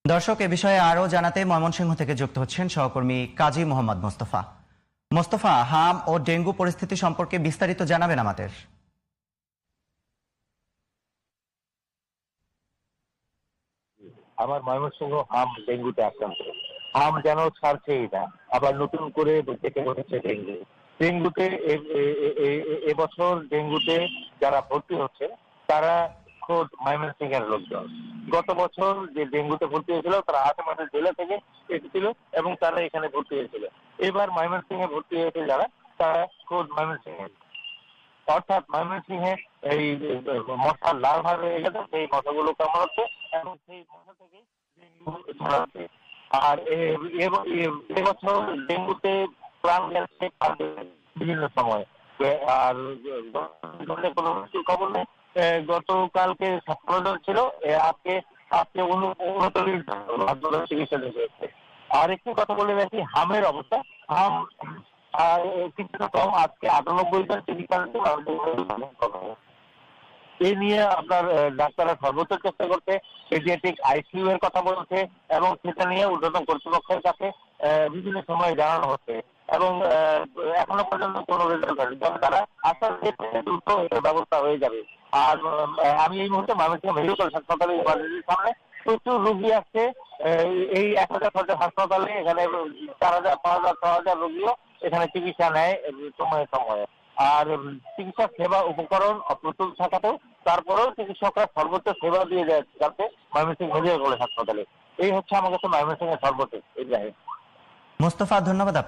দর্শক, এ বিষয়ে আরও জানাতে ময়মনসিংহ থেকে যুক্ত হচ্ছেন সহকর্মী কাজী মোহাম্মদ মোস্তফা। মোস্তফা, হাম ও ডেঙ্গু পরিস্থিতি সম্পর্কে বিস্তারিত জানাবেন আমাদের। আমার ময়মনসিংহ হাম ডেঙ্গুতে আক্রান্ত। হাম যেন ছাড়ছেই না, আবার নতুন করে ডেকে বসেছে ডেঙ্গু। ডেঙ্গুতে এবছর ডেঙ্গুতে যারা ভর্তি হচ্ছে তারা খোদ ময়মনসিংহ এর লোকজন। গত বছর যে ডেঙ্গুতে ভর্তি হয়েছিল তারা আশেপাশের জেলা থেকে এসেছিল এবং তারা এখানে ভর্তি হয়েছিল। এবার ময়মনসিংহে ভর্তি হয়েছে যারা, তারা খোদ ময়মনসিংহ, অর্থাৎ ময়মনসিংহে এই মশার লার্ভা রয়ে গেছে, সেই মশাগুলো কামড়াচ্ছে এবং সেই মশা থেকে ডেঙ্গু ছড়াচ্ছে। আর এবছর ডেঙ্গুতে প্রাণ গেছে বিভিন্ন সময়। আর কোনো মৃত্যুর খবর নেই। গতকালকে 17 জন ছিল, আজকে আজকে 39 জন চিকিৎসা দিয়েছে। আর একটি কথা বলে রাখি হামের অবস্থা। হাম আর কিছুটা কম, আজকে 98 জন চিকিৎসা এই নিয়ে আপনার ডাক্তাররা সর্বোচ্চ চেষ্টা করছে, পেডিয়াট্রিক আইসিইউ এর কথা বলছে এবং সেটা নিয়ে ঊর্ধ্বতন কর্তৃপক্ষের কাছে বিভিন্ন সময় জানানো হচ্ছে এবং এখনো পর্যন্ত কোনো রেজাল্ট হয়নি, তবে তারা আশা দ্রুত ব্যবস্থা হয়ে যাবে। আর আমি এই মুহূর্তে ময়মনসিংহ মেডিকেল হাসপাতালে ইমার্জেন্সির সামনে প্রচুর রোগী আসছে। এই 1000 হাসপাতালে এখানে 4000, 5000, 6000 রোগীও এখানে চিকিৎসা নেয় সময়ে সময়ে। আর চিকিৎসা সেবা উপকরণ অপ্রতুল থাকাতেও তারপরেও চিকিৎসকরা সর্বোচ্চ সেবা দিয়ে যাচ্ছে ময়মনসিংহ মেডিকেল কলেজ হাসপাতালে। এই হচ্ছে আমার কাছে ময়মনসিংহের সর্বোচ্চ। মোস্তফা, ধন্যবাদ আপনাকে।